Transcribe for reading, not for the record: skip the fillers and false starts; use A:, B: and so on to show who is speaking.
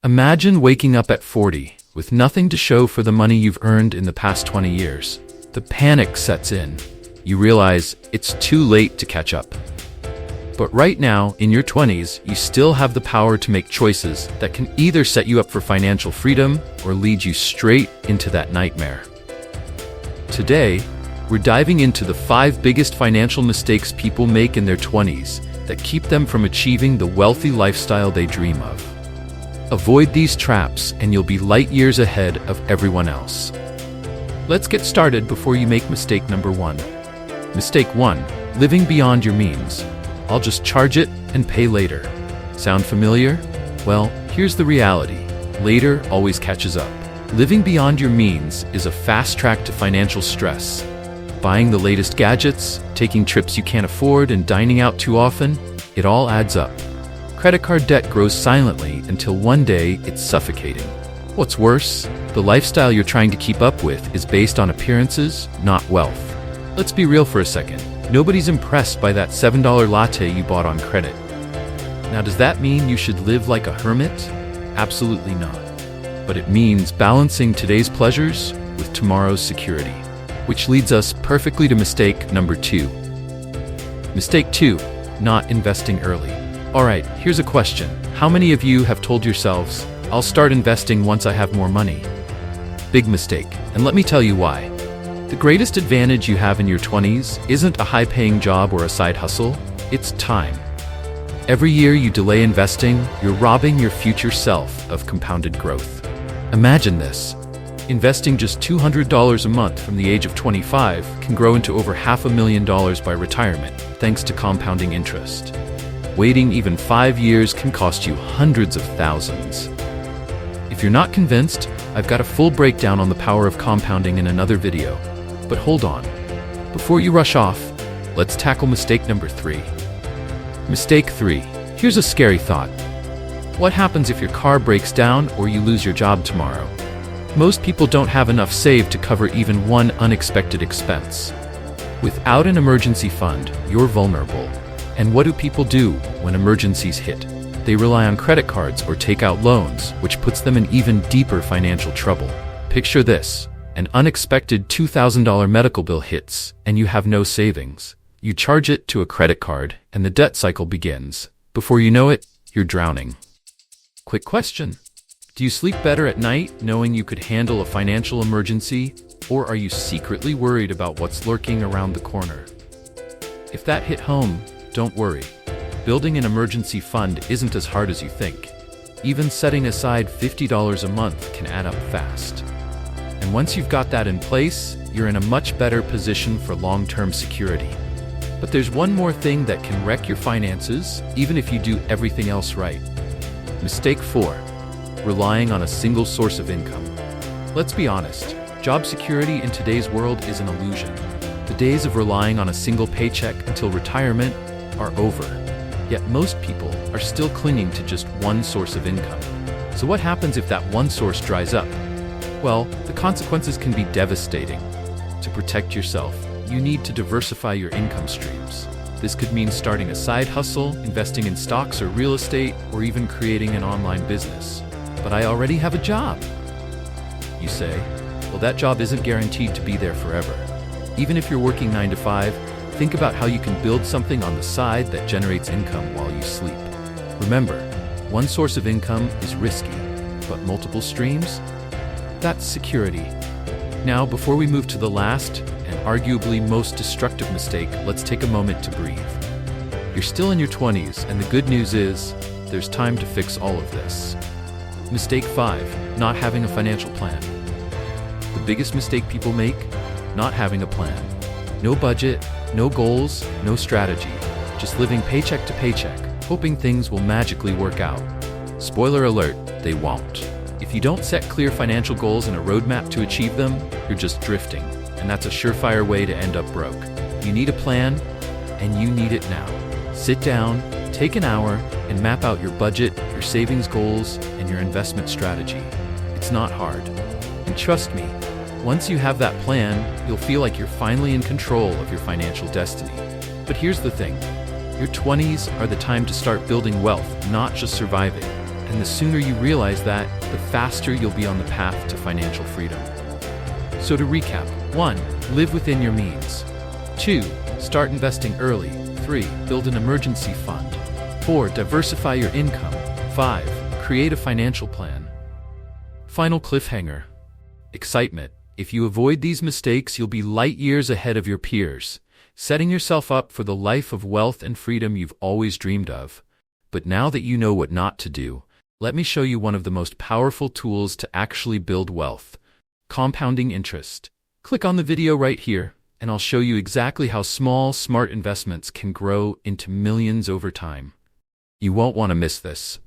A: Imagine waking up at 40 with nothing to show for the money you've earned in the past 20 years. The panic sets in. You realize it's too late to catch up. But right now, in your 20s, you still have the power to make choices that can either set you up for financial freedom or lead you straight into that nightmare. Today, we're diving into the 5 biggest financial mistakes people make in their 20s that keep them from achieving the wealthy lifestyle they dream of. Avoid these traps and you'll be light years ahead of everyone else. Let's get started before you make mistake number 1. Mistake 1. Living beyond your means. I'll just charge it and pay later. Sound familiar? Well, here's the reality. Later always catches up. Living beyond your means is a fast track to financial stress. Buying the latest gadgets, taking trips you can't afford, and dining out too often, it all adds up. Credit card debt grows silently until one day it's suffocating. What's worse, the lifestyle you're trying to keep up with is based on appearances, not wealth. Let's be real for a second. Nobody's impressed by that $7 latte you bought on credit. Now, does that mean you should live like a hermit? Absolutely not. But it means balancing today's pleasures with tomorrow's security. Which leads us perfectly to mistake number 2. Mistake 2, not investing early. Alright, here's a question. How many of you have told yourselves, I'll start investing once I have more money? Big mistake, and let me tell you why. The greatest advantage you have in your 20s isn't a high-paying job or a side hustle, it's time. Every year you delay investing, you're robbing your future self of compounded growth. Imagine this. Investing just $200 a month from the age of 25 can grow into over $500,000 by retirement, thanks to compounding interest. Waiting even 5 years can cost you hundreds of thousands. If you're not convinced, I've got a full breakdown on the power of compounding in another video. But hold on. Before you rush off, let's tackle mistake number 3. Mistake 3. Here's a scary thought. What happens if your car breaks down or you lose your job tomorrow? Most people don't have enough saved to cover even one unexpected expense. Without an emergency fund, you're vulnerable. And what do people do when emergencies hit? They rely on credit cards or take out loans, which puts them in even deeper financial trouble. Picture this. An unexpected $2,000 medical bill hits, and you have no savings. You charge it to a credit card, and the debt cycle begins. Before you know it, you're drowning. Quick question. Do you sleep better at night knowing you could handle a financial emergency, or are you secretly worried about what's lurking around the corner? If that hit home, don't worry. Building an emergency fund isn't as hard as you think. Even setting aside $50 a month can add up fast. And once you've got that in place, you're in a much better position for long-term security. But there's one more thing that can wreck your finances, even if you do everything else right. Mistake 4. Relying on a single source of income. Let's be honest, job security in today's world is an illusion. The days of relying on a single paycheck until retirement are over. Yet most people are still clinging to just one source of income. So what happens if that one source dries up? Well, the consequences can be devastating. To protect yourself, you need to diversify your income streams. This could mean starting a side hustle, investing in stocks or real estate, or even creating an online business. But I already have a job, you say. Well, that job isn't guaranteed to be there forever. Even if you're working 9 to 5, think about how you can build something on the side that generates income while you sleep. Remember, one source of income is risky, but multiple streams? That's security. Now, before we move to the last and arguably most destructive mistake, let's take a moment to breathe. You're still in your 20s, and the good news is there's time to fix all of this. Mistake 5, not having a financial plan. The biggest mistake people make? Not having a plan. No budget, no goals, no strategy. Just living paycheck to paycheck, hoping things will magically work out. Spoiler alert, they won't. If you don't set clear financial goals and a roadmap to achieve them, you're just drifting, and that's a surefire way to end up broke. You need a plan, and you need it now. Sit down, take an hour, and map out your budget, your savings goals, and your investment strategy. It's not hard. And trust me, once you have that plan, you'll feel like you're finally in control of your financial destiny. But here's the thing. Your 20s are the time to start building wealth, not just surviving. And And the sooner you realize that, the faster you'll be on the path to financial freedom. So to recap, 1. Live within your means. 2. Start investing early. 3. Build an emergency fund. 4. Diversify your income. 5. Create a financial plan. Final cliffhanger. Excitement. If you avoid these mistakes, you'll be light years ahead of your peers, setting yourself up for the life of wealth and freedom you've always dreamed of. But now that you know what not to do, let me show you one of the most powerful tools to actually build wealth: compounding interest. Click on the video right here, and I'll show you exactly how small, smart investments can grow into millions over time. You won't want to miss this.